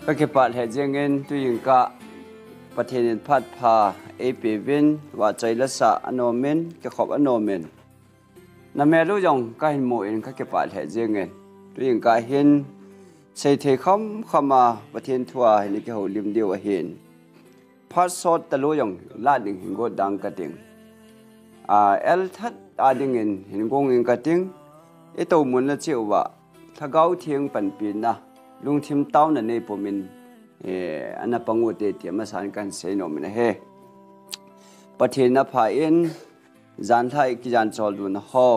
ก็เก็บปัดเหตุเจงินตุยิงกะประเทศพัดพาเอปีวินว่าใจละสะอนอมินก็ขอบอนอมินนั่นแม่รู้ยังก็เห็นโมเองก็เก็บปัดเหตุเจงินตุยิงกะเห็นใส่เทคำเข้ามาประเทศทัวร์เห็นก็หัวลิมเดียวเห็นพัดสดตะลุยังลาดดิ่งก็ดังกระดิ่งเอลทัดอาดิ่งเห็นกงเองกระดิ่งไอตัวมุนละเจ้าว่าถ้าเกาเทียงปันปีนะลุงทิมเต้านั่นในผมมินอันนั้นปังวุฒิเตียมาสานกันเสนอมินเฮประเทศนับพาอินจันทายกิจันจอดุนฮอ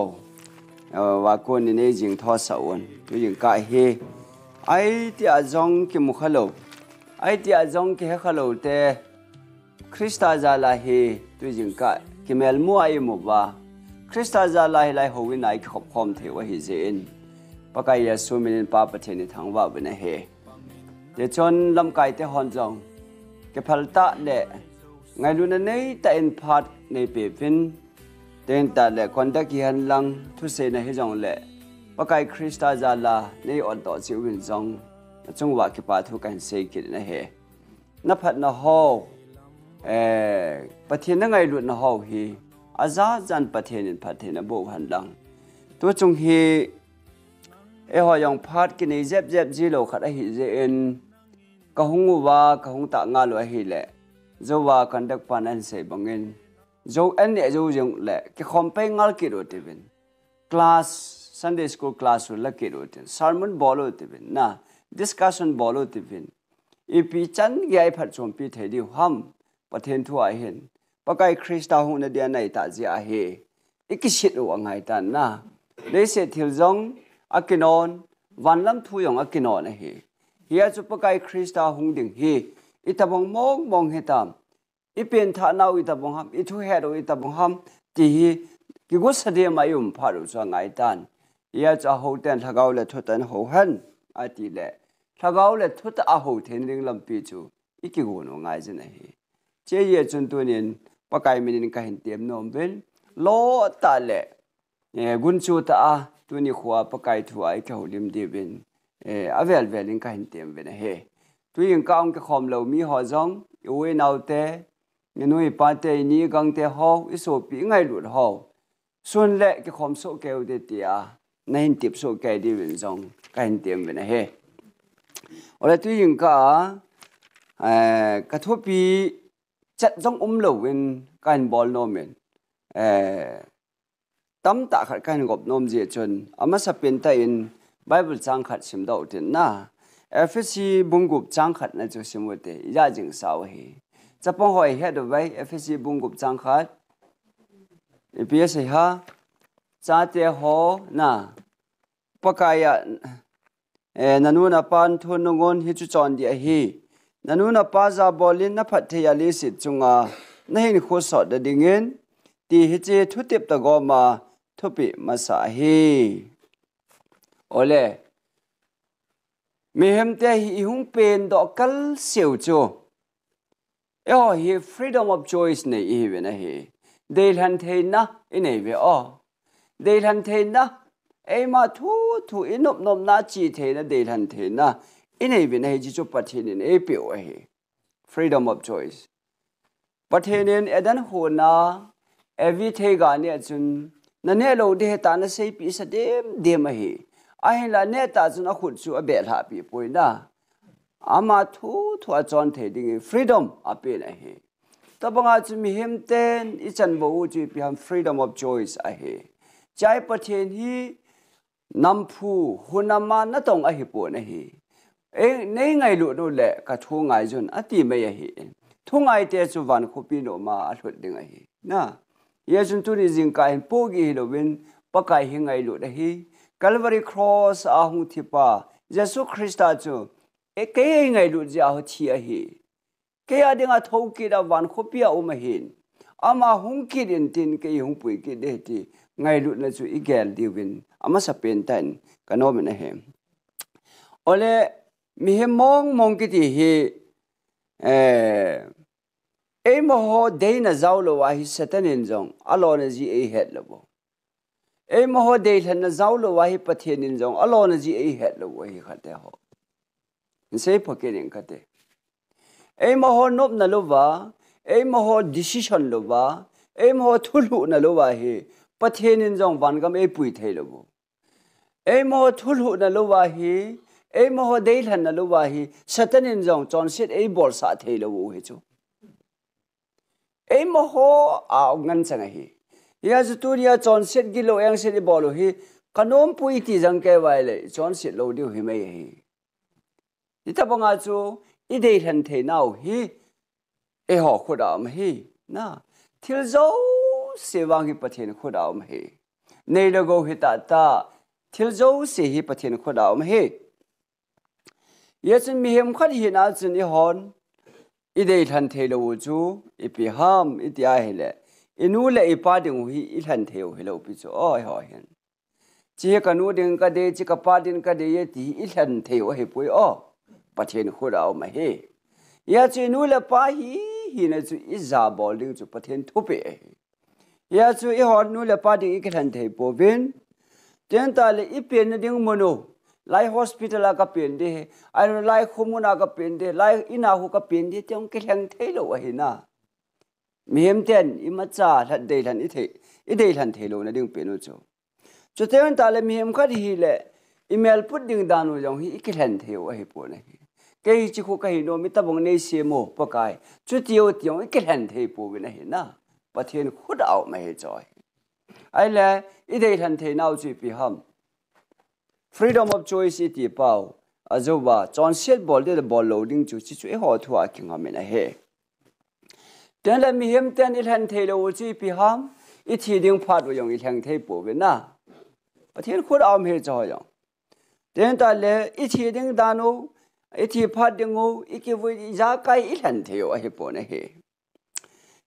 ว่าคนในจิงทอสาวน์ตัวยิงกะเฮไอที่อาจงกิมุขโลไอที่อาจงกิเฮขโลเตคริสต์จาลาเฮตัวยิงกะกิเมลมัวไอมุบว่าคริสต์จาลาเฮไลฮวินัยขบคอมเทวะฮิเซนปกายยาสูมินป้าประเทศนี้ทั้งว่าเป็นเฮเดี๋ยวจนลำไก่เตหอนจงเก็บพัลตะเดะไงดูนั่นนี่แต่อินพัดในเปฟินเต็นแต่เละคนตะกี้หันหลังทุเสนให้จงเละปกายคริสต์จาลาในอดต่อจิวินจงจงว่าเก็บปาทุกันเสกินเฮนับพัดนะฮอประเทศนั้นไงดูนะฮอฮีอาซาจันประเทศนี้ประเทศนั้นโบหันหลังตัวจงเฮหอยองพัดกินเจ็บจีโลขัดหิเจนกะหงว่ากะหงตะงาลวยหิเละโจว่ากันดักปานันเสบังเงินโจอันเนี่ยโจยังเละqueคอมเพงาลกิโรติบินคลาส Sunday school class ละกิโรติน sermon บอลติบินนะ discussion บอลติบินอีพีจันยายผัดชมปีเทดิวฮัมประเทศทั่วเห็นปะไกคริสต์าหงนเดียในตาจีอาเฮอีกชิดว่าไงตันนะได้เสร็จทิลจงอากินอนวันลำทุยองอากินอนเฮเฮียจุปกายคริสต์าหงดิ่งเฮอิตาบงมองเฮตามอีเป็นท่านาอิตาบงฮัมอิทุเฮโรอิตาบงฮัมที่กิกุสเดียมายุมพารุสวงไงตันเฮียจะหูเต็นทักเอาเลทุตันหูหันอาทิเลทักเอาเลทุตอาหูเทนลิงลำปีจูอีกิกุนวงไงจันเฮเจียจุนตัวนี้ปกายมินินกันเตียมนอมเบลโลตาเลกุนจูตาตัวนี้ขวาปกายถวายเขาลิมดีบินอเวลลิงกันเต็มเป็นเฮตัวยังก้าวก็คอมเรามีหอจงอยู่เวนเอาเตเงินวิปาเตนี้กังเตหออิสุปีไงหลุดหอส่วนเละก็คอมโซเกลเดตียในหินติบโซเกลดีเป็นจงกันเต็มเป็นเฮแล้วตัวยังก็กระทบปีจัดจงเราเป็นการบอลโนเมนตั้มตาขัดกันกับนมเจียจนอามาสเป็นแต่อินไบเบิลจังขัดสิมดาวตินนะFSC บุงกุบจังขัดนั่นจะสิมวดเตยาจึงสาวเฮจะป้องหอยเฮ็ดไว้ FSC บุงกุบจังขัดเปียสิฮะจ้าเตหอนะปะกายนันูนับปันทุนงอนฮิจุจอนเดียฮีนันูนับปัจจาบอลินนับพัทยาลิสิจุงานั่นโคสอดดิ่งเงินที่ฮิจทุติบตะกอมาทุปิมาสาฮีโอเลมีเหมเตหิหุงเป็นดอกกัลเสียวจูฮี freedom of choice เนี่ยอีเวนะฮีเดลฮันเทนะอินเอเวอเดลฮันเทนะมาทูอินบนาจีเทนะเดลฮันเทนะอินเอเวนะฮีจิจุปัทเทนินเปียวฮี freedom of choice ปัทเทนินดันหัวนาevery day กันเนี่ยจุนนั่นเนี่ยเราเดตานะเซปีสเดมเฮไอ้ละเนี่ยตาจุนขุดจูเบลฮาปีป่วยนะอามาทูอาจอนเทดิ้ง freedom อาเป็นเฮแต่บางอาจจะมีเห็นเต้นอีจันบอกว่าจะเป็น freedom of choice เฮใจประเทศที่นำผู้หุ่นมานั่ตรงเฮป่วยเฮในไงรู้ดูแลก็ทุ่งไงจนอติไม่เฮทุ่งไงเตจุวันคุปีโนมาอัดหุ่นดิ้งเฮนะยาจุนตุนิจิงกายพวกอีโลวินปะกายหิงไงลุดฮีคัลวารีครอสอาหุทิปาเยซูคริสต์จูเกยไงลุดจะอาทีฮีเกยดิ่งอาทุกิดาวันคุปีอาอุมหินอามาหุงกิดินตินเกยหุงปุยกิดเดติไงลุดนะจูอีเกลดิวินอามาสเปนตันกันโนมินะเฮโอเลมีเฮมองกิติฮีมโหเดนเจ้าโลวาฮิสตันินจงอลอนจีเฮ็ดลบ่มโหเดนเจ้าโลวาฮิปะเทนินจงอลอนจีเฮ็ดลบ่ฮิขัดเตหอ sei phakenin kate ei ma ho nop na lova ei ma ho decision lova ei ma ho thulu na lova hi pathenin jong ban gam ei pui thei lobo ei ma ho thulu na lova hi ei ma ho dei than na lova hi satanin jong chon sit ei bol sa thei lobo hi chu ei ma ho a ngan chang hi ya zu turia chon sit gi lo yang sit bol hi kanom pui ti jang ke wai le chon sit lo diu hi mai hi ita banga chu i dei than thei nau hi e ho khuda ma hi na thil zo se wang hi pathen khuda ma hi nei lo go hi ta thil zo se hi pathen khuda ma hi yesun mi hem khat hi na chun i hon i dei than thei lo chu i pi ham i tia hi le inu le i pa ding hi i than theu hi lo pi chu oi ho hen chi ka nu ding ka de chi ka pa din ka de ye ti i than theu hi pui o pathen khuda ma hi ya chi nu le pa hi na chu i za bol ding chu pathen thupe ya chu i hon nu le pa ding i ka than thei po vin ten ta le i pen ding mono lai hospital ka pen de ai lai khumuna ka pen de lai ina hu ka pen de tong ke thang thei lo hi na mi hem ten i ma cha that de than i de than thei lo na ding pen chu chu ten ta le mi hem khat hi le email put ding danu jong hi i ke than thei o hi po na hi cái chỉ có cái nó mới tập bằng này xem mồ bác cái chút tiêu tiêu cái hành thế bố bên này na bắt thiên khuất ảo mà hết rồi ai là ít đây hành thế nào chỉ bị ham freedom of choice thì bảo à rồi bà chọn xét ball để ball loading chú chỉ chú họ thua kinh nghiệm này hết thế là mình hiện tại ít hành thế đâu chỉ bị ham ít thì điên phát vào dùng ít hành thế bố bên na bắt thiên khuất ảo mà hết rồi thế là ít thì điên đanu ít thì phát điện ngô ít cái vui giá cái ít hành theo ai bỏ này hết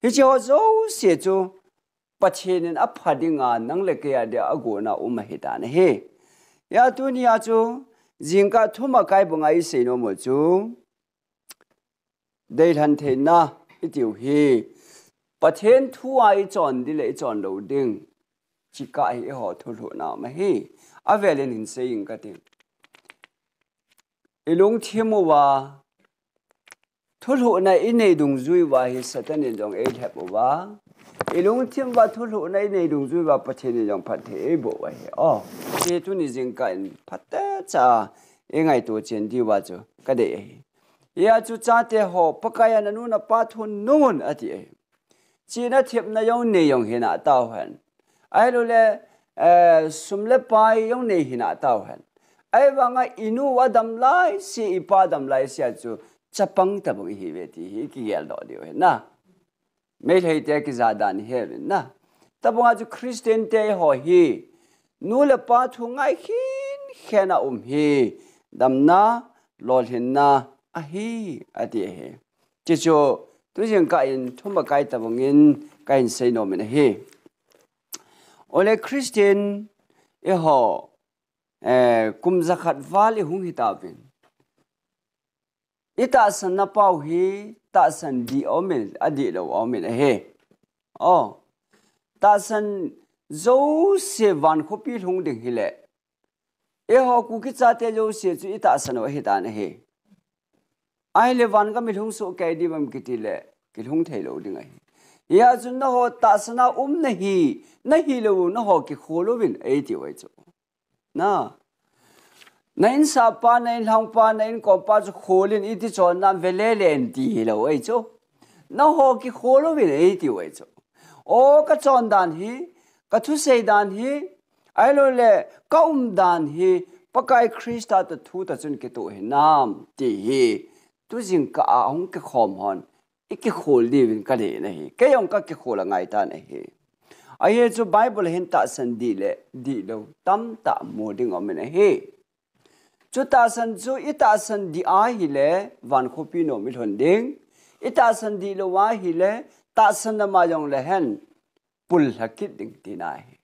hết cho dấu sẽ cho bắt chuyện áp phát điện ngàn năng lực cái để ở gỗ nào mà hết anh hết ya tu ni cho riêng cả thu mà cái bằng ai sẽ nó một chú đây hành thế na ít điều hi bắt chuyện thu ai chọn đi lấy chọn đầu đinh chỉ cái họ thu lỗ nào mà hết à về lên hình xây những cái tiếng ilung thimu wa thulu na inei dung zui wa hi satan jong e thep wa ilung thim wa thulu na inei dung zui wa pathe jong pathe bo wa hi o che tu ni jing ka phatta cha e ngai to chen di wa chu ka de ya chu cha te ho pakaya na nu na pa thun nun ati e chi na thep na yong ne yong hi na taw han ai lo le sumle pai yong ne hi na taw han ai vanga inu wadam lai si ipa dam lai sia chu chapang tabang hi veti hi ki gel do dio na me thei te ki zadan he na tabang chu christian te ho hi nu le pa thu ngai khin khena hi damna lol hin na a hi ati he chi chu tu jing ka in thuma kai tabang in kain sei no men he ole christian e ho kum zakhat vali hung hitabin ita san na pau hi ta san di omen adi lo omen he o ta san zo se van khopi hung ding hile e ho ku ki cha te zo se chu ita san wa hi ta na he ai le van ga mi hung so kai di bam ki ti le ki hung thei lo ding ai ya chu na ho ta sana na hi lo na ho ki kholo bin ai ti wai chu na nain sa pa nain hang pa nain ko pa chu kholin iti chon nam velelen ti lo ai chu na ho ki kholo vi ei ti wai chu o ka chon dan hi ka thu sei dan hi ai lo le ka dan hi pakai krista ta thu ta chun ke to he nam ti hi tu jing ka ong ke khom hon iki khol di vin ka le na hi ke yong ka ke khol ngai ta na hi ai chu bible hin ta san di le di lo tam ta mo ding om na hi chu ta san chu ita san di a hi le van khopi no mi thon ding ita san di lo wa hi le ta san na ma yong le hen pul hakit ding ti na hi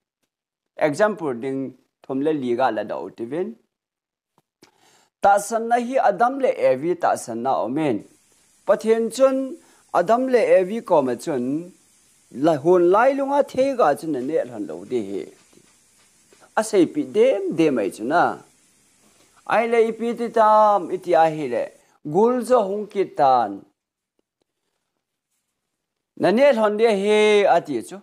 example ding thom le li ga la da utivin ta san na hi adam le evi ta san na omen pathen chun adam le evi ko ma chun la hon lai lunga the ga chun ne han lo de he a sei pi dem mai chuna ai le pi ti tam iti a hi le gul zo hung kitan na ne thon de he ati chu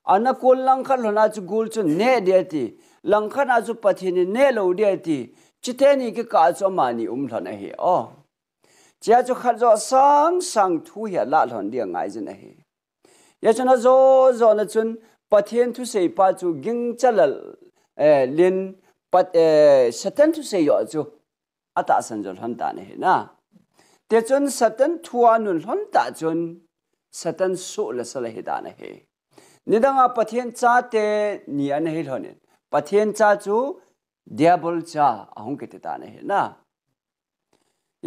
ana kol lang khan lona chu gul chu ne de ti lang khan a chu pathini ne lo de ti chiteni ki ka cho mani thona he o chia chu khat zo sang sang thu ya la thon de ngai jin he ya chuna zo zo na chun pathen thu sei pa chu ging chalal lin pat satan thu sei yo chu ata san jo hon ta ne na te chun satan thua nun hon ta chun satan su la sala he da ne he nidanga pathen cha te ni an he honin pathen cha chu devil cha ahung ke te ta ne he na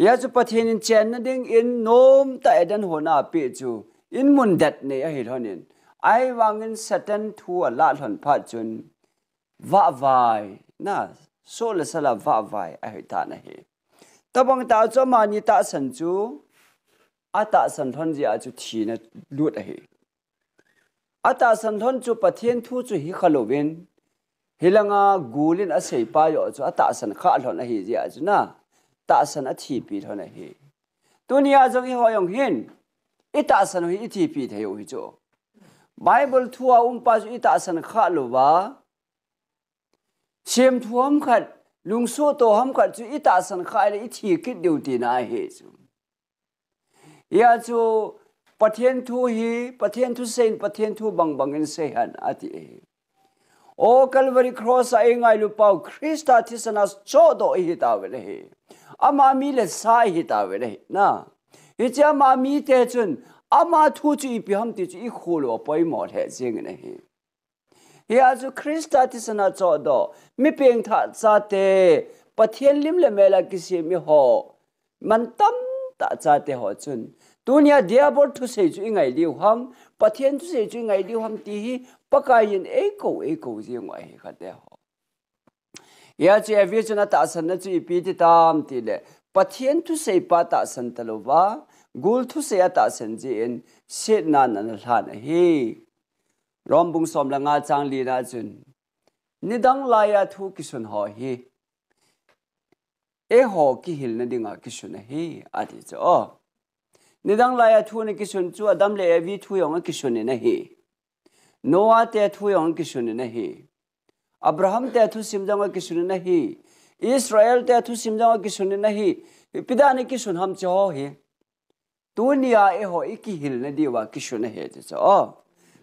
ya chu pathen in chen na ding in nom ta edan hona pe chu in mun dat ne a he honin ai wangin satan thu a la hon pha chun va vai na so la sala va vai a he ta ne he tabang ta cho ma ni ta san chu ata san thon ji a chu thi na lut a he ata san thon chu pathen thu chu hi khalovin hilanga gulin a sei pa yo chu ata san kha lon a hi ji a chu na ta san a thi pi thon a hi tunia jong hi hoyong hin ita san hi thi pi the yo hi chu bible thua pa chu ita san kha lo wa sem thuam khat lungso to ham khat chu ita san kha le i thi kit deu ti na he chu ya chu pathen thu hi pathen thu sein pathen thu bang bang in se han ati o calvary cross ai ngai lu pau Christa thisanas cho do hi ta ve le ama mi le sa hi ta ve le na hi cha ma mi te chun ama thu chu i pi ham ti chu i kholo poi mo the jing ne hi ya chu Christa thisana cho do mi peng tha cha te pathen lim le mela ki se mi ho man tam ta cha te ho chun dunia diabol thu sei chu ngai liu ham pathen thu sei chu ngai liu ham ti hi pakayin e ko ji ngai he kha te ho ya che avi chuna ta san na chu pi ti tam ti le pathen thu sei pa ta san talowa gul thu sei ta san ji in set na na la na hi rombung som la nga chang li na chun nidang la ya thu ki sun ho hi e ho ki hil na dinga ki sun hi ati cho nidang la ya thu ne ki sun chu adam le avi thu yong ki sun ne hi noah te thu yong ki sun ne hi abraham te thu sim jang ki sun ne hi israel te thu sim jang ki sun ne hi pida ne ki sun ham cho hi dunia e ho ki hil na diwa ki sun he cho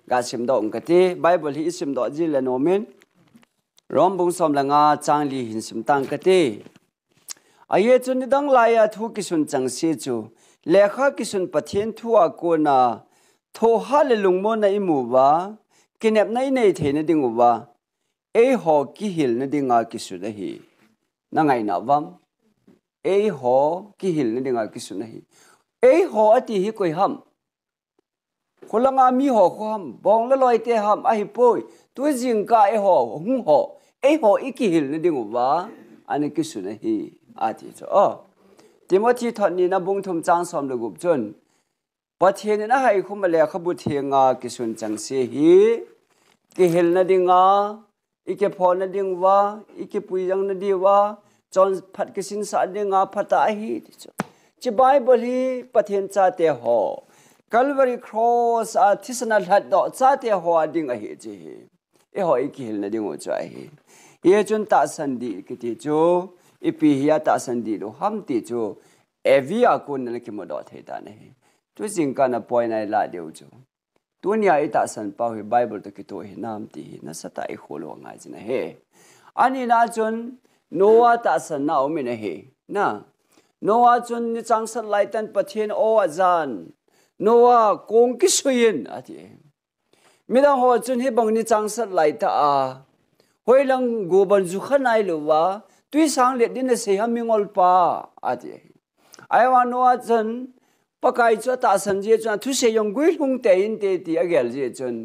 ga sim do ong kati bible hi sim do ji le no men rom bung som la nga chang li hin sim tang kati aye chu nidang la ya thu ki sun chang se chu lekha ki sun pathen thu a ko na tho ha le lungmo na imu wa kinep nai nei the na dingu wa e ho ki hil na dinga ki su da hi na ngai na wam e ho ki hil na dinga ki su na hi e ho ati hi koi ham khulanga mi ho khom bong la loi te ham a hi poi tu jing ka e ho hung ho e ho iki hil na dingu wa ani ki su na hi ati cho Timothy thoni na bung thum chang som le gup chun pathen na hai khum le khabu thenga ki sun chang se hi ki hil na dinga ike phon na dingwa ike pui jang na diwa chon phat ki sin sa dinga phata hi chi bible hi pathen cha te ho calvary cross a thisana that do cha te ho ding a hi chi e ho ike hil na dingo cha hi ye chun ta san di ki ti chu ipi hiya ta san di lo ham ti chu evia kun na ki mo do the ta ne tu jing ka na point ai la deu chu dunia ita san pa hi bible to ki to hi nam ti na sa ta i kholo ngai jina he ani na chun noah ta san na o mi na he na noah chun ni chang san lai tan pathen o azan noah kong ki suyin ati mi da ho chun hi bang ni chang san lai ta a hoi lang go ban zu khanai lo wa tui sang le din se ha mingol pa ati ai wa noah chun pakai cho ta san je chun thu se yong gui hung te in te ti agel je chun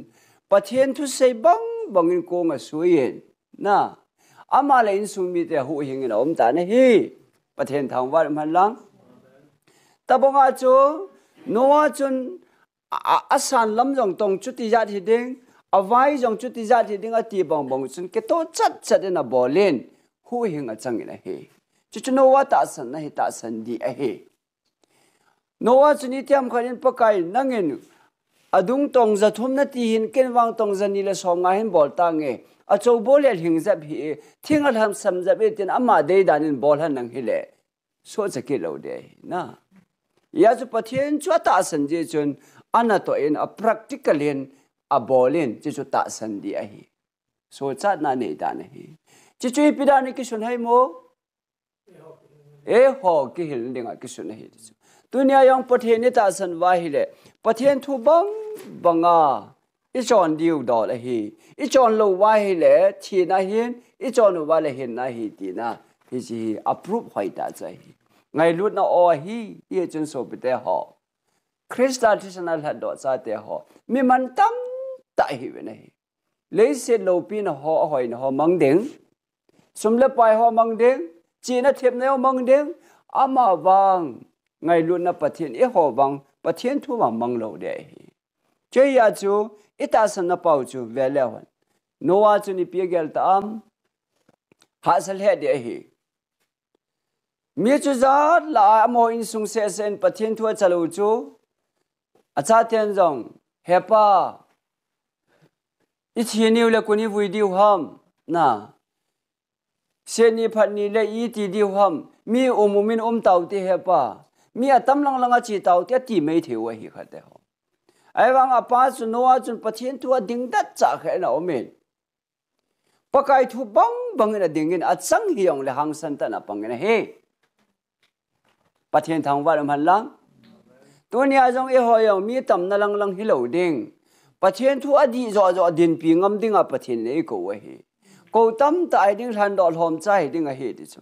pathen thu se bang bang in ko nga suyin na ama le in sung mi te hu hing in om ta ne hi pathen thang war man lang tabonga chu noah chun asan lam jong tong chu ti ja thi ding avai jong chu ti ja thi ding ati bang bang chun ke to chat chat na bolin hu hing a chang in a hi chu chu noah ta san na hi ta san di a hi Noah chu ni tiam kharin pakai nangin adung tong za thum na ti hin ken wang tong za ni le som nga hin bol ta nge a chou bol le hing zap hi thingal ham sam zap etin ama de danin bol han nang hi le so cha ki lo de na ya chu pathian chu ta san je chun ana to in a practical in a bolin chi chu ta san di a hi so cha na ne da ne hi chi chu pi da ni ki sun hai mo e ho ki hil ninga ki sun hi dunia yang pathian ni ta san wa hi le pathian thu bang banga i chon diu do la hi i chon lo wa hi le thi na hin i chon wa le hin na hi ti na hi chi approve hoi ta chai ngai lut na o hi ye chun so bi te ho Christa traditional had do cha te ho mi man tam ta hi we nei le se lo pi na ho hoi na ho mang ding sum le pai ho mang ding chi na thep na ho mang ding ama wang ngai lut na pathian e ho wang pathian thu wa mang lo de hi che ya chu ita san na pau chu ve le wan Noah chu ni pi gel ta am ha sal he de hi mi chu za la mo in sung se sen pathian thu chalo chu acha ten jong hepa i chi niu le kuni vui diu ham na se ni phat ni le i ti diu ham mi umumin tau ti hepa mi atam lang langa chi tau te ti mei theu hi khate ho ai wang apa chu Noah chun pathian thu ding dat cha khe na omen pakai thu bang bang na dingin at sang hiong le hang san ta na pangena he pathian thang wa lam han lang dunia jong e ho yong mi tam na lang lang hi lo ding pathian thu adi zo zo din pi ngam ding a pathian nei ko wa hi ko tam ta ai ding han dol hom chai ding a he di chu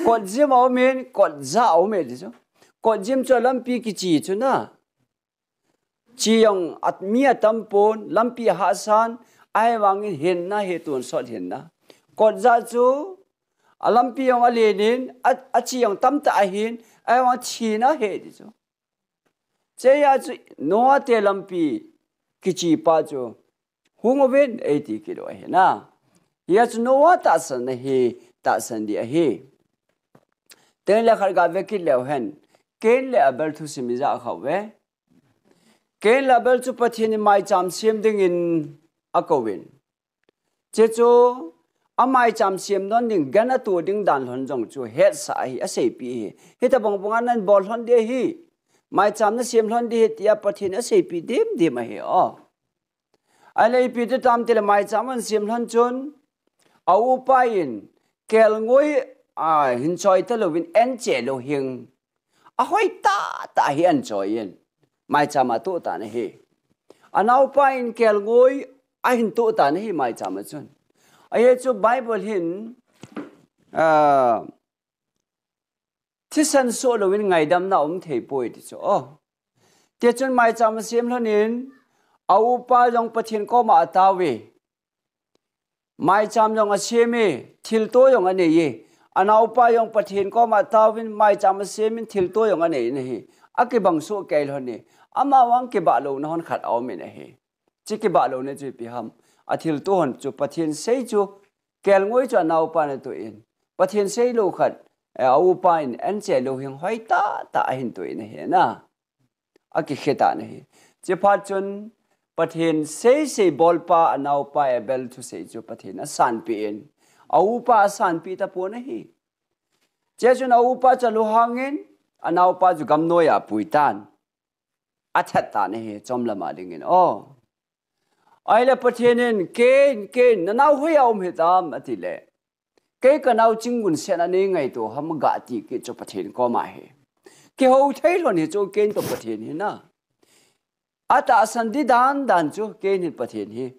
ko jim o men ko za o me di chu ko jim cho lam pi ki chi chu na chi yong at mi tam pon lam pi ha san ai wang hin na he tun so hin na ko za chu alam pi yong a le nin a chi yong tam ta hin ai wang chi na he di chu che ya chu Noah te lam pi ki chi pa chu hung ven 80 kilo he na ya chu Noah ta san na he ta san di a he ten la khar ga ve ki le hen ken le abel thu sim za khaw we ken label chu pathian mai cham sim ding in akowin che chu amai cham sim non ding gana tu ding dan hon jong chu het sa hi a sei pi hi ta bong bong an bol hon de hi mai cham na sim hon de tia pathian a sei pi dem de ma hi o ai le pi tu tam te mai cham an sim hon chun au pa in kel ngoi a hin choi ta lo win en che lo hing a hoi ta hi an choi in mai chama tu ta ne hi anau pa in kel ngoi a hin tu ta ne hi mai chama chun ai chu bible hin thisan so lo win ngai dam na thei poi ti chu o te chun mai chama sem lonin au pa jong pathin ko ma ta we mai cham jong a seme thil to jong ane ye anau pa jong pathin ko ma ta win mai chama semin thil to jong ane ne hi aki bang so kel honi ama wang ke ba lo na hon khat aw me ne he chi ke ba lo ne chu pi ham athil to hon chu pathian sei chu kel ngoi chu nau pa ne to in pathian sei lo khat au pa in an che lo hing hoi ta hin to in he na aki kheta ne he che phat chun pathian sei bol pa anau pa bel thu sei chu pathian a san pi in au pa san pi ta po ne hi che chun au pa cha lo hangin anau pa ju gam noya puitan achat ta ne he chom lama dingin o ai le pathianin ken nanau hoya he tam atile ke kanau chingun sen ane ngai to ham ga ti ke cho pathian ko ma he ke ho thai lo ni cho ken to pathian hi na ata san di dan chu ken ni pathian hi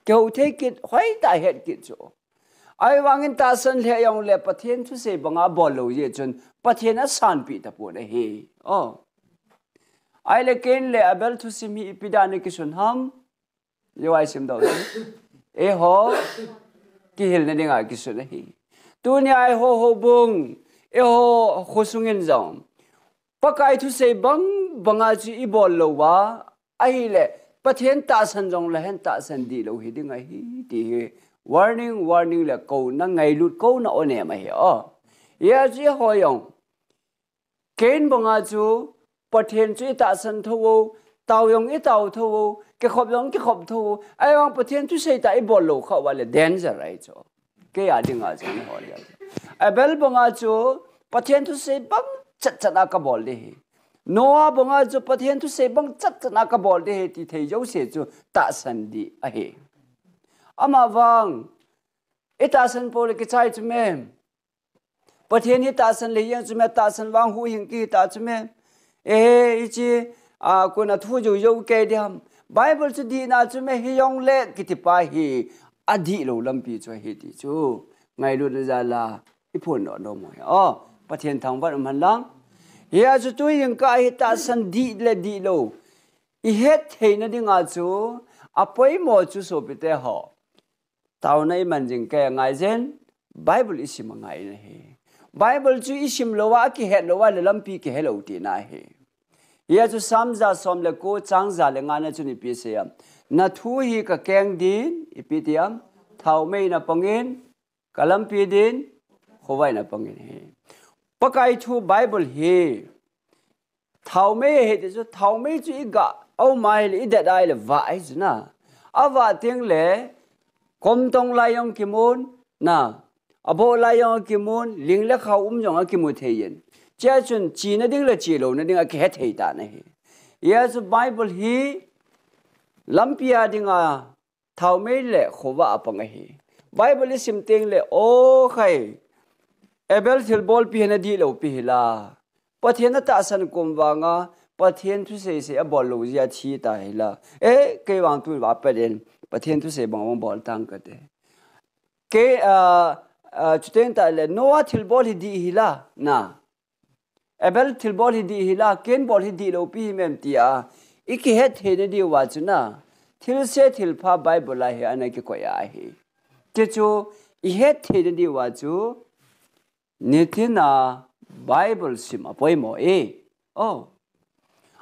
ke ho thai ke hoi ta het ke cho ai wangin ta san le yong le pathian chu se banga bol lo ye chun pathian a san pi ta po ne he o ai le ken le abel thu simi ipidane ki sun ham yo ai sim do e ho ki hil ne dinga ki sun hi tu ni ai ho bung e ho khosungin jong pakai thu se banga chi i bol lo wa ai le pathian ta san jong la hen ta san di lo hi dinga hi ti warning le ko na ngai lut ko na one ma hi o ya chi ho yong ken banga chu bát thiên chú ta san thâu tàu yong ít tàu thâu cái khop yong cái khop thâu ai vang bát thiên chú say ta ít bol lo khao vale danger right cho cái à đi ngã chân họ đi ai bel bông à chú bát thiên chú say bang chặt chặt à cái bol đi Noah bông à chú bát thiên chú say bang chặt chặt à cái bol đi thì thầy giáo sẽ chú ta san đi à he ama vang ít ta san bol cái trái chú mềm bát thiên ít ta san lấy yang chú mềm ta san vang hu hình kia ta chú mềm ít chi cô na thu dù dâu kê đi ham Bible chú đi na chú mê hi yong lệ kì tì pa hi adi lâu lâm pi chú hi tì chú ngày luôn ra là ít phun nó đâu mà bắt thiên thằng vẫn mà lăng hi chú chú yung cái hi ta san đi lâu hi hết thế nó đi ngã chú apoi mo chú so bị thế họ tao này mình dừng cái ngày gen Bible isim ngày này Bible chú isim lâu á kì hết lâu á là lâm pi kì hết lâu tì na hi ya chu samza som le ko changza le ngana chu ni pi se am na thu hi ka keng din ipitiam thau mei na pangin kalam pi din khowai na pangin he pakai thu Bible he thau mei he chu thau mei chu iga au mai le ida dai le va ai na awa ting le kom tong lai yong kimun na abo lai yong kimun ling le khau yong ki mu theyin cha chun chi na ding la chi lo na ding a ke thei ta na hi yes Bible hi lampia ding a thau me le khowa apang hi Bible sim teng le o khai ebel thil bol pi na di lo pi la pathian na ta san kum wanga pathian thu se a bol lo ya thi ta hi la ke wang tu wa pa den pathian thu se bang bol tang ka de ke chuten ta le Noah thil bol hi di hi la na Abel thil bol hi di hila ken bol hi di lo pi mem tia iki het he ne di wa chuna thil se thil pha Bible la he ana ki ko ya hi che chu I het he ne di wa chu nithina Bible sim apoi mo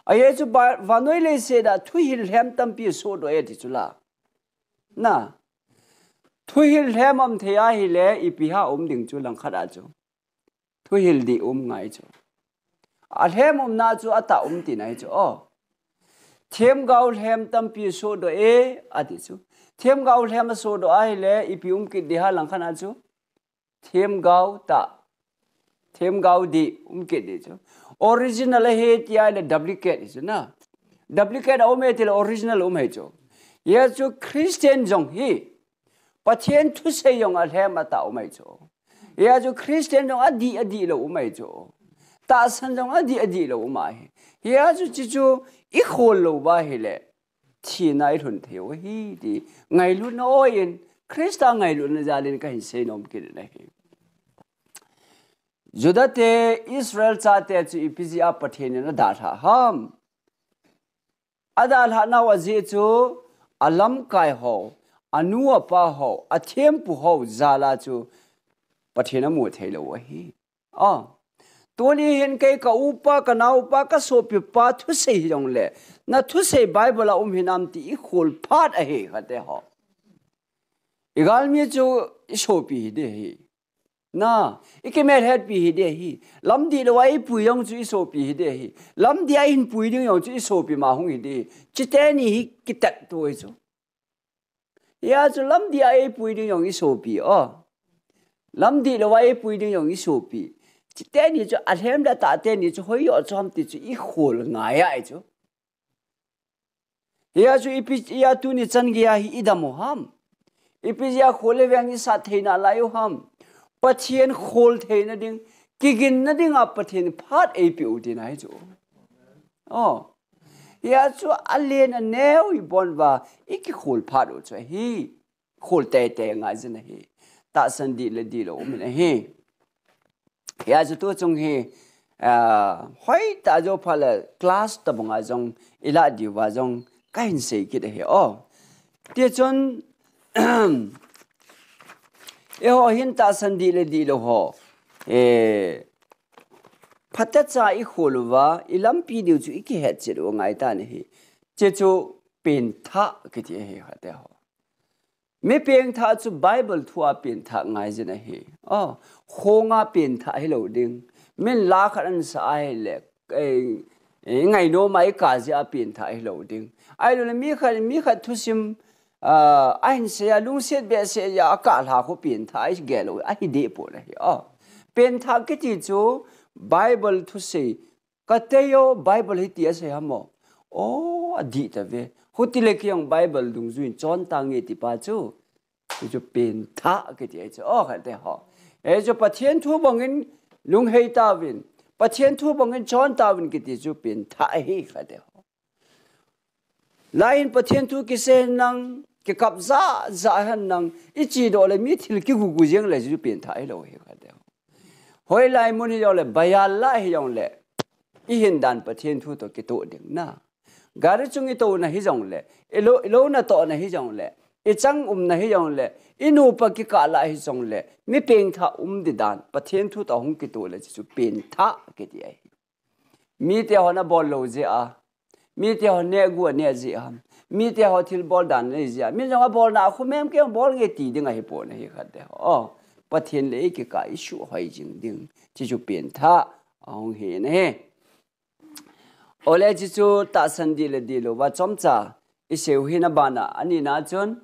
aye chu vanoi le se da thu hil hem tam pi so do e ti chula na thu hil hem am thea hi le ipi ha ding chu lang khada chu thu hil di ngai chu alhem na chu ata ti nai chu them gaul hem tam pi so do ati chu them gaul hem so do ai le ipi ki deha lang khana chu them gau di ki de chu original he ti ai le duplicate chu na duplicate me til original he chu ye chu Christian jong hi pathian thu se yong alhem ata mai chu ye chu Christian jong adi lo mai chu ta san jong adi lo mai ya chu chi chu I khol lo ba hi le thi nai thun theo hi di ngai lu no in Krista ngai lu na jalin ka hi se nom ki na hi judate Israel cha te chu ipizia pathen na da tha ham adal ha na wa je chu alam kai ho anu apa ho athem pu ho zala chu pathen mu thei lo hi Toni hin kai ka upa ka na upa ka so pi pa thu se jong le na thu se Bible a hinam ti I khol phat a he khate ho igal mi chu so pi de hi na ikemel het pi de hi lam di lo ai pu yong chu so pi de hi lam di ai hin pu ding yong chu so pi ma hung hi de chi te ni hi ki tat to chu ya chu lam di ai pu ding yong so pi lam di lo ai pu ding yong so pi chỉ tên như cho anh em đã tạ tên như cho hối ở trong thì chỉ ít khổ ngại ai chứ ya chu ipia tu ni chan gya hi idam ham ipia khole wang ni sa theina layo ham pathian khol theina ding kigin na ding a pathian phat api uti nai chu ya chu alien neu I bon wa iki khol phat o chu hi khol te ngai zin hi ta san di le di lo min hi ya chu tu chung hi hoi ta jo phala class ta bonga jong ila di wa jong kain se ki de he ti chon ho hin ta san di lo ho phata cha I kholuwa ilam pi diu chu iki het che ro ngai ta ni hi che chu pen tha ki ti he ha te ho me peng tha chu Bible thua pen tha ngai je na hi khonga pen tha hi lo ding men la khan sa ai le ngày nô mai cả gì à biển thái lâu đinh ai luôn mi khát thu sim anh sẽ lung xét bé sẽ ya cả là có biển thái ghé lâu ai đi bộ này biển thái cái gì chú Bible thu sĩ cái teo Bible hết tiệt sẽ hâm mộ đi ta về hốt đi lấy cái Bible đúng duyên chọn tăng nghe thì ba chú chú biển thái cái gì chú cái đấy họ chú bắt thiên thu bằng in lung hay ta vin bắt thiên thu bằng in chọn ta vin cái gì chú biển thái cái đấy lain bắt thiên thu cái sen năng cái cặp giá hắn năng ít chỉ đó là mi thil cái gu giang là chú biển thái rồi cái đấy hồi lại muốn hiểu là bây giờ lại hiểu là ý hiện đàn bắt thiên thu to cái tổ đỉnh na gari chung cái tổ này hiểu là elo na tổ này hiểu là chăng này hiểu là inu pa cái cả lại hiểu là mi bền tha đi đàn bắt thiên thu to hung cái tổ là chú bền tha cái gì ấy mi theo họ na ball lâu gì à mi theo họ nè gua nè gì à mi theo họ thil ball đàn này gì à mi trong cái ball nào không em cái ball nghe tí đừng ai ball này cái đấy bắt thiên lấy cái cái issue hay chừng đừng chỉ chú biển tha ông hiền này ở đây chỉ chú tahsan đi là đi luôn và trong cha iseu hiền bana anh na chun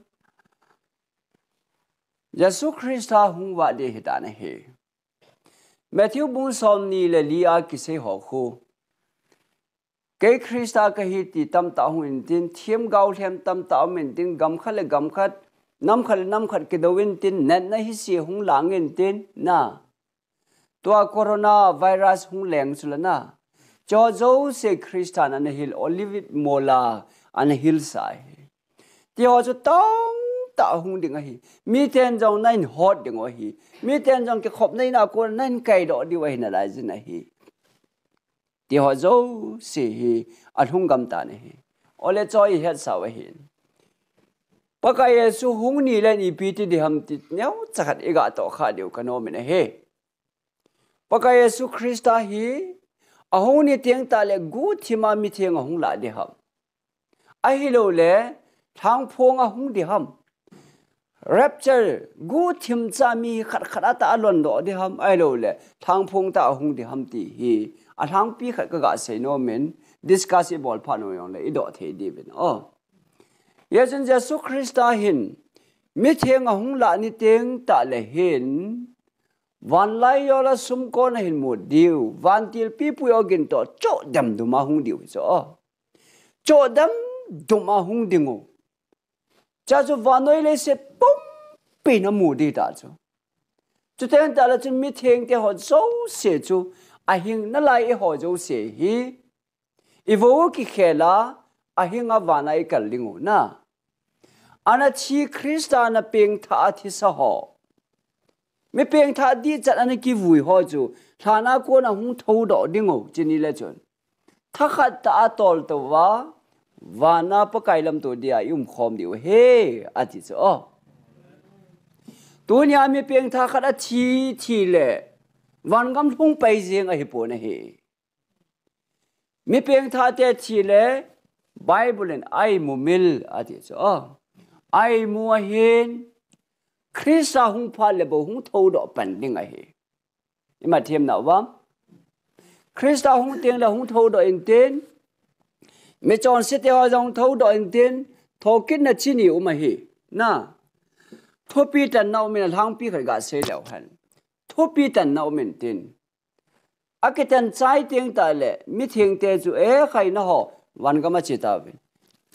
Jesus Christ hung vạ đi hết anh này Matthew bung som ni là lia kisay họ khu cái Christ cái hite tâm tạo huyền tin thiêm gạo thiêm tâm tạo mình tin gam khát năm khát cái đầu in tin nên này hi hung lang in tin na tua corona virus hung leng sula na cho dấu se Christian anh hill olive mola anh hill sai thì họ cho tông tạo hung đừng hi mi tên trong này hot đừng hi mi tên trong cái khop này nào con nên cày đó đi vậy là lại gì này hi thì họ dấu se hi anh hung gam ta này ole cho hết sao vậy bác cái số hung ni lên ipi thì ham thì nhau chắc cái gã to khá điều cái nó mình he bác cái số Christa hi hung ni tiếng ta le gu thì mà mi tiếng hung lại đi ham ai hiểu le thang phong hung đi ham rapture gu thim cha mi khát ta lon do đi ham ai hiểu le thang phong ta hung đi ham thì hi thang pi khát cái gã say nó mình discussable phan nó yong le ido thế đi bên Yesus Jesus Christ hin mi thieng hung la ni teng ta le hin van lai yo la sum kon hin mu diu van til pi pu ogin to cho dam du ma hung diu cho dam du ma hung dingu cha chu van noi le se pum pi na mu di ta chu ten ta la chu mi thieng te ho zo se chu a hing na lai e ho zo se hi i vo ki khela a hinga vanai kallingu na ana chi Christa na peng tha thi sa ho me peng tha di chat ana ki vui ho chu thana ko na hung tho do dingo chini le chon tha khat ta tol to wa vana pa kailam to dia khom diu he ati cho tu nya me peng tha khat a thi le van gam thung pai jeng a hi po na he me peng tha te thi le Bible and ai mu mil ati cho ai mu hin Christa hung pha le bo hung tho do pan ding a hi ima thiam na wa Christa hung tieng la hung tho do in ten me chon se te ho jong tho do in ten tho kin na chi ni ma hi na tho pi tan nau min hang pi khar ga se lo han tho pi tan nau min tin akitan chai tieng ta le mi thieng te chu e khai na ho van gama chitawin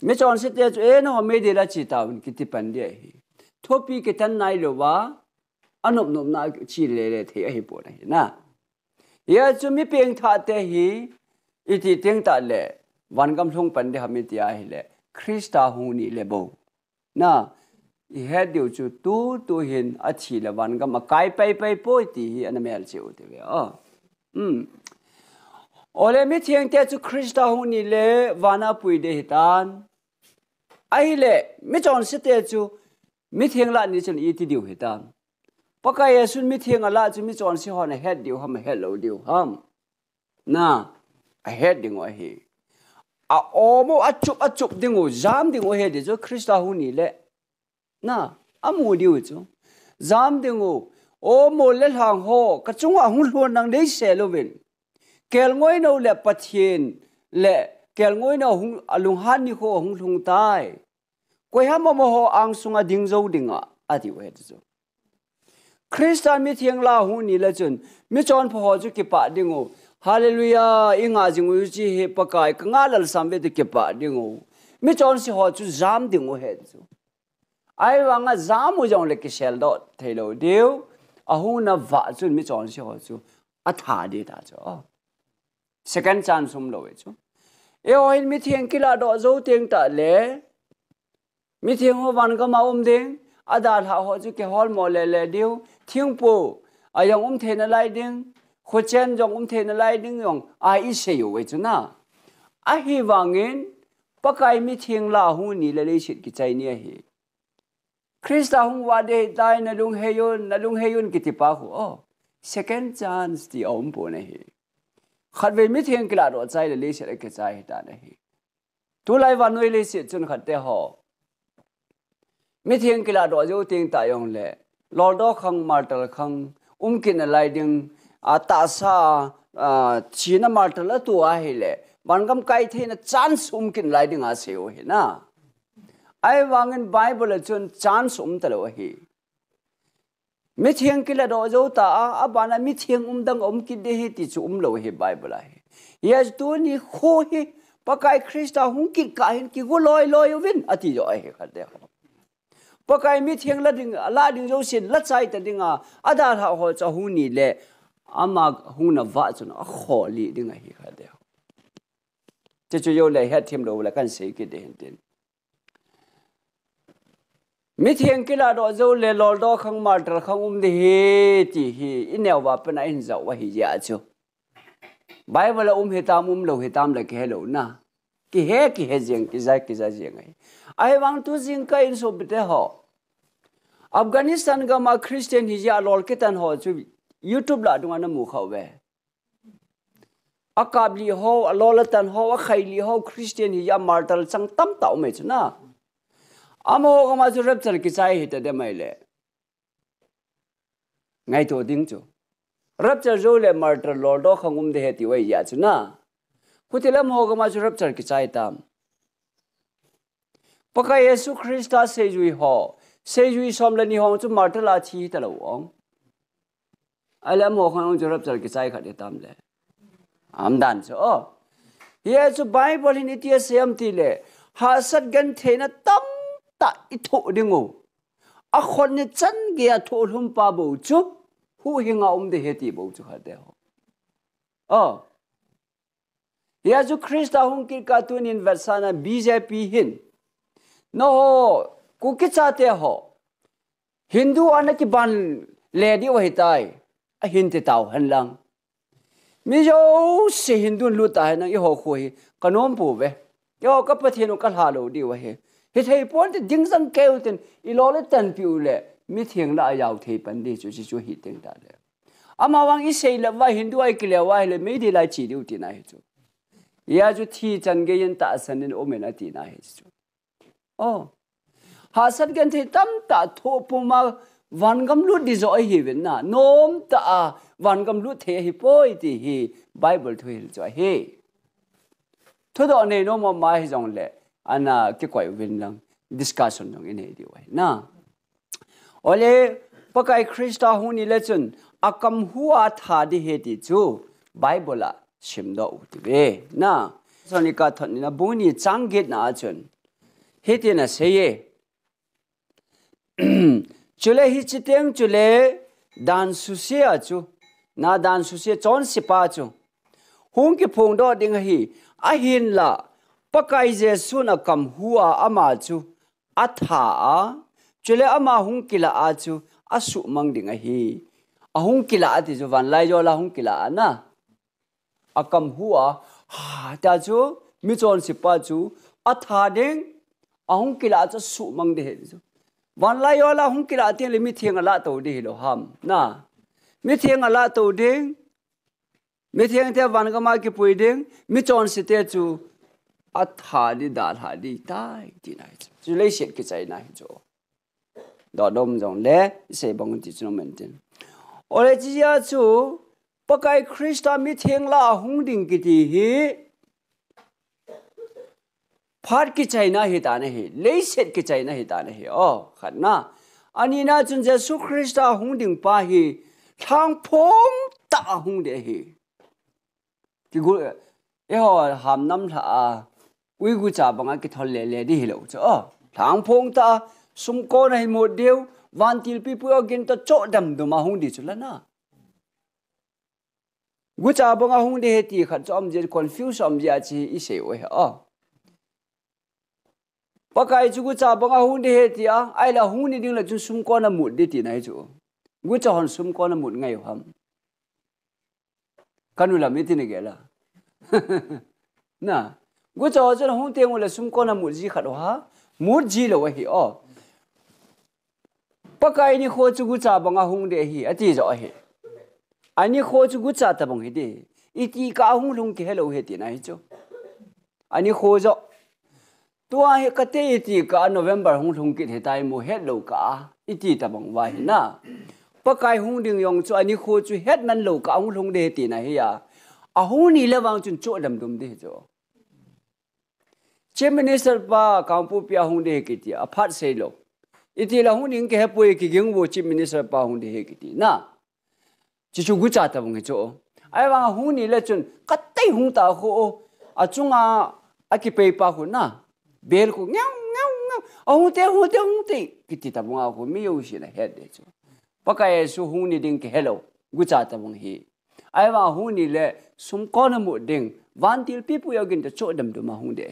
me chon se te chu e no me de la chitawin kiti pandi hi thopi ke tan nai lo wa anop nop na chi le the hi po na ya chu mi peng tha te hi iti teng ta le van gam thong pandi ha mi ti a hi le Christa hu ni le bo na I had điều chu tu hin a chi le van gam kai pai po ti hi an mel chiu te ve ole mi thieng te chu Christa hu ni le vana pui de hitan ai le mi chon se te chu mi thieng la ni chen I ti diu hitan paka yesu mi thieng ala chu mi chon se ho na head diu ham hello diu ham na a head ding wa hi a omo a chup ding o jam ding o he de chu Christa hu ni le na amu diu chu jam ding o mo le hang ho ka chunga hu luan nang dei se lo vin kel ngoi no le pathin lệ kẹl ngôi nào hung alung han ni kho hung thung tai quay ham mà ho ang sunga ding zo ding a ti we zo Christian mi thiang la hu ni la chun mi chon pho chu ki pa dingo hallelujah inga jingu chi he pakai ka nga lal sambe de ki pa dingo mi chon si ho chu jam dingo he zo ai wanga jam u jong le ki sel do thelo deu a hu na va chun mi chon si ho chu a tha de ta cho second chance sum lo we chu e oil mi thiang ki la do zo teng ta le mi thiang ho van ka ma ding ada la ho chu ke hol mo le deu thiang po ayang the na lai ding kho chen jong the na lai ding yong ai se yo we chu na a hi wangin pakai mi thiang la hu ni le sit ki chai ni hi Krista hung wa de dai na lung heyun ki ti pa hu second chance ti om po na hi khat ve mi thiang ki la ro chai le sit ke chai ta na hi tu lai wa noi le sit chun khat te ho mi thiang ki la ro jo ting ta yong le lol do khang martal khang kin lai ding a ta sa china martal tu a hi le bangam kai the na chance kin lai ding a se o hi na ai wangin bible chun chance ta lo hi mi thiang ki la ro jo ta a bana mi thiang dang ki de hi ti chu lo hi bible a hi yes tu ni kho hi pakai Krista hung ki ka hin ki go loi win ati jo a hi kha de pakai mi thiang la ding jo sin la chai ta dinga ada ha ho cha hu ni le ama hu na va chun a kho li ding a hi kha de che chu yo le het thim lo la kan se ki de tin mi thiang ki la do zo le lol do khang mar tar khang de he ti hi inew ba pa na in za wa hi ya chu bible he tam lo he tam le ke hello na ki he jeng ki za jeng ai wang tu jing ka in so bite ho Afghanistan ga ma Christian hi ja lol ke tan ho chu YouTube la dunga na mu khaw be akabli ho alolatan ho khaili ho Christian hi ja martal chang tam taw me chuna amo ga ma chu rapture ki chai hi ta de mai le ngai to ding chu rapture zo le martal lol do khangum de he ti wai ya chuna kutilam ho ga ma chu rapture ki chai tam pakai Yesu Krista se jui ho se jui som le ni hong chu martal a chi ta lo ong alam ho khang chu rapture ki chai kha de tam le am dan cho ye chu bible ni ti sem ti le ha sat gan the na tam ta I tho dingo a khon ni chan ge a tho hum pa bo chu hu hinga de he ti bo chu kha de ho ye chu Krista hong ki ka tu nin versana BJP hin no ku ki cha te ho Hindu ana ki ban le di wa hitai a hin te taw han lang mi jo se Hindu lu ta na I ho khoi kanom pu ve yo ka pathian ka hla lo di wa he he thei pon te ding sang keu ten I lo le tan piu le mi thiang la yaw thei pan di chu chu hi teng ta le ama wang I sei la wa Hindu ai ki le wa le me di lai chi di uti na he chu ya chu thi chan ge yin ta san in o me na ti na he chu ha sat gan the tam ta tho pu ma van gam lu di zo hi wen na nom ta van gam lu the hi poi ti hi bible thil cho he tho do ne no ma mai jong le ana ki koi win lang discussion jong in he di wai na ole pakai Krista hu ni le chun akam huwa tha di he ti chu bible la sim do u ti be na sonika thon ni na bu ni chang get na chun he ti na se ye chule hi chiteng chule dan susia chu na dan susia chon sipa chu hung ki phung do ding hi a hin la pakai Jesu na kam huwa ama chu atha chule ama hung kila a chu asu mang ding hi a hung kila ati chu van lai jo la hung kila na akam huwa ta chu mi chon sipa chu atha ding a hung kila chu su mang de chu van lai yo la hung kila ti le mi thiang la to di lo ham na mi thiang la to ding mi thiang te van ga ma ki pui ding mi chon si te chu a tha di da tha di tai ti nai chu le shet ki chai nai chu do dom jong le se bang ti chu men tin ole ji ya chu pakai Krista mi thiang la hung ding ki ti hi phát cái chạy na hi ta na hi lấy xét cái chạy na hi ta na hi khát na anh na chun Jesus Christ hung đình pa hi thang phong ta hung de hi cái gu hàm năm thà uy gu cha bằng cái thol lệ đi hi lo cho thang phong ta sum ko na hi một điều van til pi pu again ta cho đầm đồ mà hung đi chula na gu cha bằng hung de he ti khát cho am je confuse am je chi i se we pakai chu gu cha banga hung de he tia ai la hung ni ding la chu sum ko na mut de ti nai chu gu cha hon sum ko na mut ngai ham kanu la mi ti ne ge la na gu cha chu hung te ngol la sum ko na mut ji khat ha mut ji lo hi pakai ni kho chu gu cha banga hung de hi ati zo hi ani kho chu gu cha ta bang hi de iti ka hung lung ke hello he ti nai chu ani kho zo tua he kate iti ka November hung thung kit he tai mo het lo ka iti ta bang wa hi na pakai hung ding yong chu ani kho chu het nan lo ka hung thung de ti na hi ya a hu ni le wang chun cho dam dum de jo che minister pa kampu pia hung de ki ti a phat se lo iti la hung ning ke he poi ki ging wo chief minister pa hung de ki ti na chi chu gu cha ta bang cho ai wang hung ni le chun katai hung ta kho a chunga a ki pe pa hu na bel ko ngau hung te kiti ta bunga ko mi yo shi na head de chu pakai su hung ni ding ke hello gu cha ta bung hi ai wa hung ni le sum ko na mu ding van til pi pu yo gin ta cho dam du ma hung de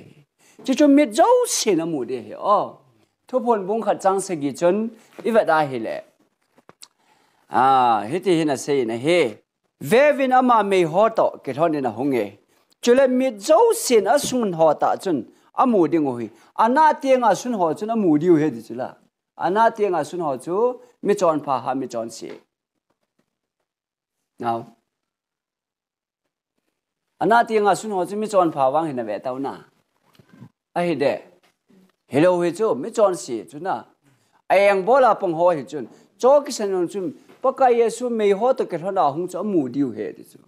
chi chu mit zo se na mu de he thu phon bung khat chang se gi chun i va da hi le he ti na se na he ve vin ama me ho to ke thon ni na hung e chule mit zo se na sun ho ta chun amu ding oi ana tianga sun ho chun amu diu he di chula ana tianga sun ho chu mi chon pha ha mi chon si now ana tianga sun ho chu mi chon pha wang he na ve tau na ai de hello he chu mi chon si chu na ayang bola pong ho he chun cho ki san chun pakai yesu me ho to ke thona hung chu amu diu he di chu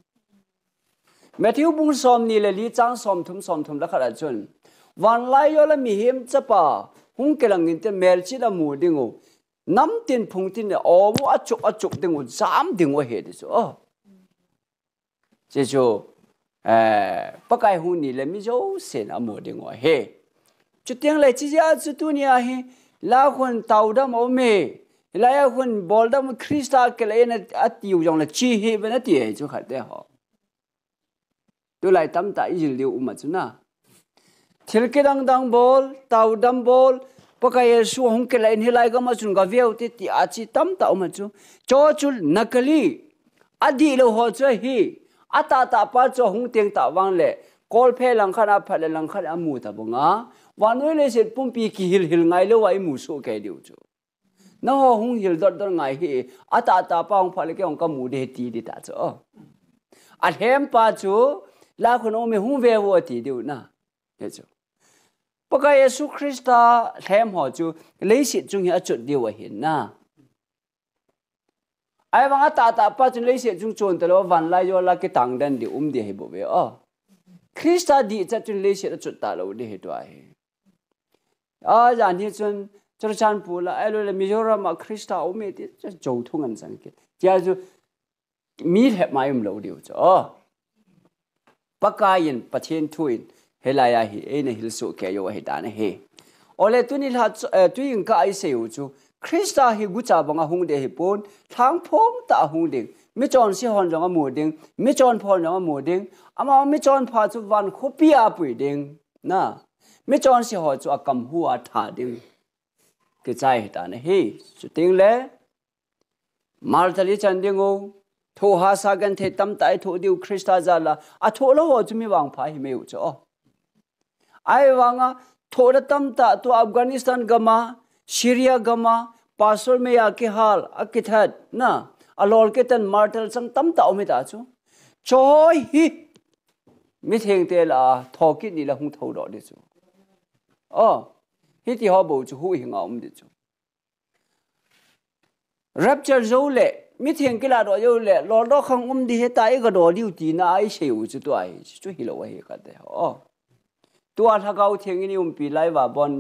Matthew bung som ni le li chang som thum la khara chun van lai yo la mi him chapa hung kelang in te mel chi da mu dingo nam tin phung tin ne o bu achuk dingo jam dingo he de so je jo pakai hu ni le mi jo sen amu dingo he chu tiang le chi ja chu tu nia he la khon tau da mo me la ya khon bol da mo krista ke le na atiu jong la chi he ba na ti chu khat de ho tu lai tam ta i liu ma chu na thil ke dang bol tau dam bol pakai su hung ke lai ni lai ga ma chun ga veu ti ti a chi tam ta ma chu cho chul nakali adi lo ho cho hi ata ta pa cho hung teng ta wang le kol phe lang khana phale lang khana amu ta bunga wanoi le set pum pi ki hil ngai lo wai mu so ke diu chu na ho hung hil dot dot ngai hi ata ta pa hung phale ke hung ka mu de ti di ta cho a hem pa chu la khono me hung ve wo ti diu na ye chu pakai yesu krista them ho chu lấy sit chung hi achut diu hin na ai wanga ta pa chu lấy sit chung chon te lo van lai yo la ke tang dan di di he bo ve krista di cha chu lấy sit achut ta lo de he to ai jan hi chun chan pu la ai lo le mizoram ma krista me ti cha jo thung an sang ke ja chu mi he mai lo diu cho pakai yin pathen thuin helaya hi ene hil su ke yo he ta na he ole tuni la tuing ka ai se u chu krista hi gu cha banga hung de hi pon thang phong ta hung ding mi chon si hon jong mu ding mi chon phon jong mu ding ama mi chon pha chu van khopia pui ding na mi chon si ho chu akam hu a tha ding ke chai he ta na he chu ting le mal tali chan ding o tho ha sa gan the tam tai tho diu krista za la a tho lo ho chu mi wang pha hi me u cho ai wanga thoda tam ta to Afghanistan gama Syria gama pasol me ya ke hal akithat na alol ke tan martel sang tam ta me ta chu choi hi mi theng te la thoki ni la hung tho do de chu hi ti ho bo chu hu hi ngom de chu rapture zo le mi theng ke la do yo le lo do khang di he ta i ga do liu ti na ai seu chu to ai chu hi lo he ka de tua thagau thieng ni pi lai wa bon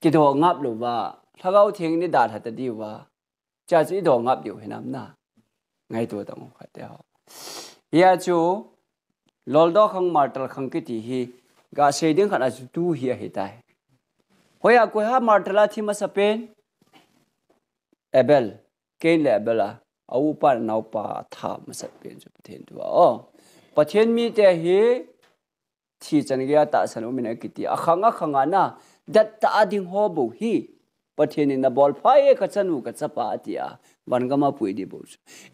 kitoh ngap lo wa thagau thieng ni da that di wa cha chi do ngap diu hinam na ngai tu tang kha te ho ya chu lol do khang martal khang ki ti hi ga se ding khana chu tu hi hi tai hoya ko ha martala thi ma sa pen Abel Cain le Abela au pa nau pa tha ma sa pen chu pathen tu o pathen mi te hi thi chan gya ta san umina ki ti akhanga khanga na dat ta ding ho bo hi pathen in na bol phai ka chanu ka chapa tia wangama pui di bo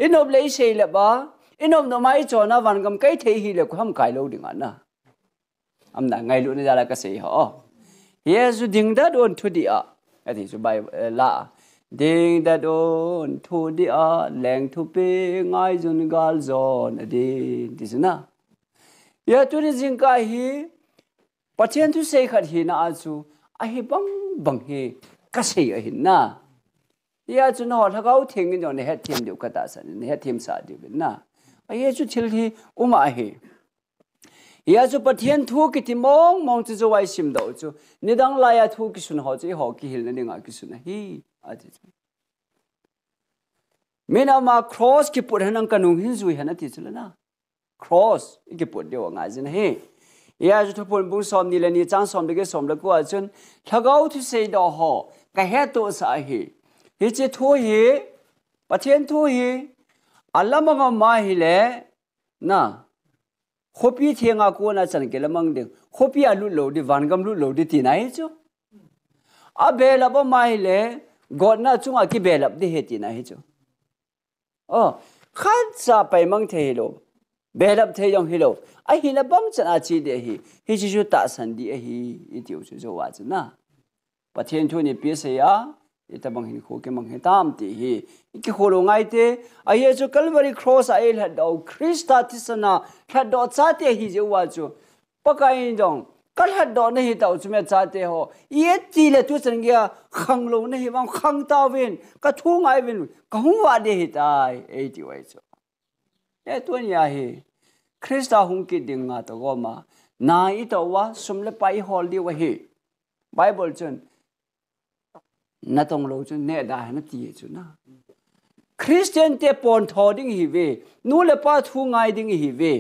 inob le sei le ba inom no mai chona wangam kai thei hi le kham kai lo ding ana amna ngai lu ni da la ka sei ho yesu ding da don thudi a ati su bai la ding da don thudi a leng thu pe ngai jun gal zon adi disna ya tu ni jing ka hi pathen tu sei khat hi na achu a hi bang hi ka sei a hin na ya chu no thagau thing ni ne het thim diu ka ta san ne het thim sa diu na a ye chu thil hi uma hi ya chu pathen thu ki ti mong chu wai sim do chu nidang la ya thu ki sun ho chi ho ki hil na nga ki sun hi a ti mina ma cross ki put hanang kanung hin zui hana ti chu na cross ki put de nga jin he ya chu thupun bung som ni le ni chang som de ke som le ko a chun thagau thu sei do ho ka he to sa hi hi che thu hi pathen thu hi alama ma hi le na khopi thianga ko na chan ke lamang de khopi alu lo di wangam lu lo di ti nai chu a be la ba mai le god na chunga ki be lap de he ti nai chu khat sa pai mang the lo be lap the yong hi lo a hi la bam chan a chi de hi chi chu ta san di a hi I tiu chu zo wa chu na pathen thu ni pi se ya ita bang hin kho ke mang he tam ti hi ki kho lo ngai te a ye chu calvary cross a el had do christa tisana had do cha te hi je wa chu pakai dong kal had do ne hi tau chu me cha te ho ye ti le tu chen gya khang lo ne hi bang khang ta win ka thu ngai win ka hu wa de hi tai e ti wai chu e tu nya hi christa hung ki ding nga to go ma na I to wa sum le pai hol di wa hi bible chun na tong lo chu ne da na ti chu na Christian te pon tho ding hi ve nu le pa thu ngai ding hi ve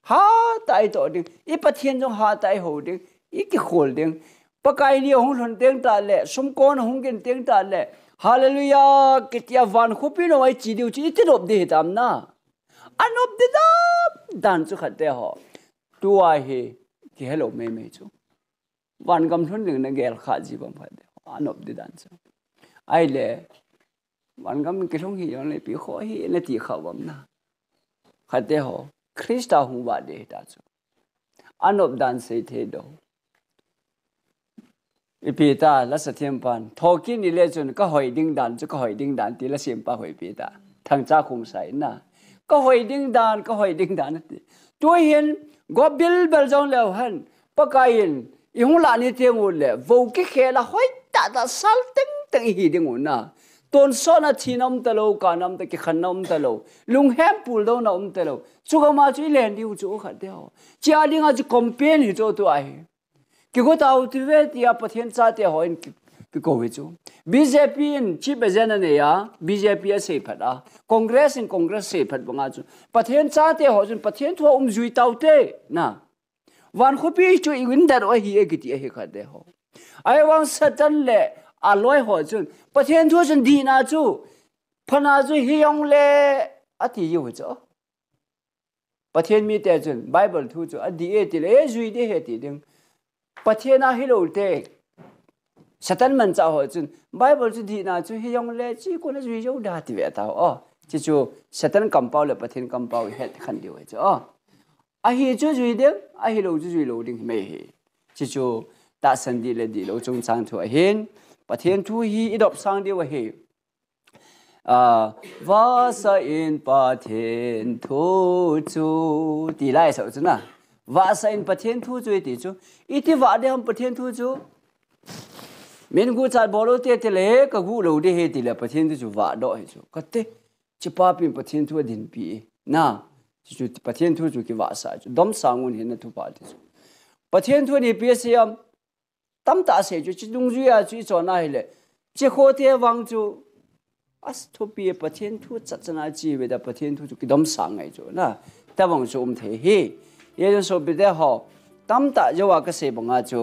ha tai to ding I pathian jong ha tai ho ding I ki khol ding pakai ni hong thon teng ta le sum kon hong gen teng ta le hallelujah kitia van khupi no ai chi diu chi ti rob de tam na anop de da dan chu khat te ho tu ai he ki hello me chu van gam thon ding na gel kha ji bam pha de anop de dan chu ai leวันก็มันกิจงหิยังเลยปีขอหิเลยตีเขาบ่นะขัดเดียวคริสต์หูบาดเดตาจูอันอบดันเสเทโดอีปีตาลัสเทียมปันทอกินนี่เลยจนก็หอยดิ้งดันจะก็หอยดิ้งดันตีละเสียมปะหอยปีตาทางจ้าคงใส่นะก็หอยดิ้งดันก็หอยดิ้งดันนั่นตัวเห็นก็บิลเบลจงแล้วหันปะกายินอีหงลานี่เทียงอุ่นเลยวูกิเคละหอยตาสัลติงติงหีดิ้งอุ่นนะตอนสอนที่น้ำตะโลกาน้ำตะกิขันน้ำตะโลลุงแฮมปูลดาวน้ำตะโลสุขมาช่วยเล่นดิวจูขัดเดียวเจ้าลิงอาจจะคอมเพนหิโจตัวไอ้กิโกตาวที่เวทีอาประเทศชาติหอยกิโกวิจู BJP ชีพเจนเนี่ย BJP เสพพัดคอนเกรสเสพพัดบังอาจูประเทศชาติหอยจนประเทศทั่วจุยเต้าเต้นะวันคุปีช่วยวินดาร์ไอ้เหี้ยกิติไอ้ขัดเดียวไอ้วันสัตย์เล่อร่อยหัวจุนประเทศทั่วจนดีนะจูพนาจูฮิยองเล่อธิอยู่จ้ะประเทศมีแต่จุนไบเบิลทูจูอดีเอติเล่จุยดีเฮติดึงประเทศน่าฮิโลเตสตันมันจ้าหัวจุนไบเบิลจูดีนะจูฮิยองเล่จีคนจุยยูดาติเวตาอ๋อจีจูสตันกัมเปาเล่ประเทศกัมเปาเฮ็ดขันเดียวจ้ะอ๋ออาฮิจูจุยดึงอาฮิโลจูจุยโลดึงไม่เฮจีจูตาสันดีเลดีโลจงจางถัวเห็นประเทศทูฮีอิดอบสังเดียวเฮวาสอินประเทศทูจูตีไล่สาวจุนะวาสอินประเทศทูจูตีจูอีที่ว่าเดียมประเทศทูจูเมนกูจัดบอลเตะเตะเล็กกูรู้ได้เฮตีเลยประเทศทูจูว่าดอกเฮจูก็เตะจะป้าเป็นประเทศทูดินปีนะจูประเทศทูจูกี่ว่าสายจูดมสังวนเห็นนะทุกป่าที่จู ประเทศทั่วนี้เปียเสียมตั้มตาเสียจุดจุงจุยจุยจอน่าเละเจ้าโคเทียวังจูอัสทุปีประเทศทั่วจัดจนาจีเวดาประเทศทั่วจุกิดมสังไงจูนะแต่วังจูเทเฮเยซูบิดาหอตั้มตาจะว่าก็เสียบังอาจู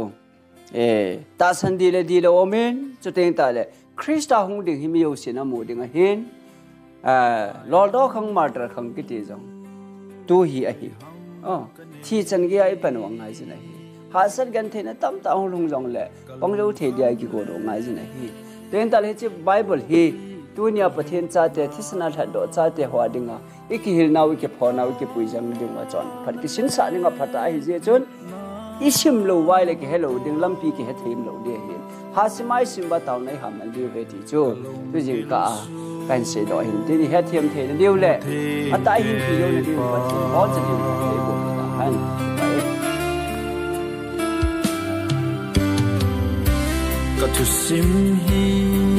ตาสันดีเลยโอเมนจุดเต็งตาเลยคริสต์หงดิ่งหิมโยสินามูดิ่งเห็นลอดอขังมาตรขังกิติจงตัวฮีอหิที่ฉันกี้ไอ้เป็นวังไงสินะฮีหาสัตกันเทนะตั้มตาหงลงจงเลยปังเจ้าเทียดีกี่คนวังไงสินะฮีเต็งตาเลยที่ไบเบิลฮีตัวนี้ประเทศชาติที่สนาทัดดอชาติหัวดิ่งอีกหิลนาวิกพอนาวิกปุยจังดิ่งว่าจอนพัดกิสินสาดิ่งว่าพัดไอ้เจ้าจนอิชิมโลไว้เลยกี่เฮโลดิ่งลำปีกี่เฮทีมโลเดียเห็นหาสิไม่สิมบ่ตาวในหามันดีเวทีจูตัวจริงก็เป็นเสดอหินที่นี่เฮทีมเทนเดียวแหละอัตตาหินที่โยนเดียวว่าที่อ๋อจะเดียวเทบุกตาหันก็ทุสิมฮี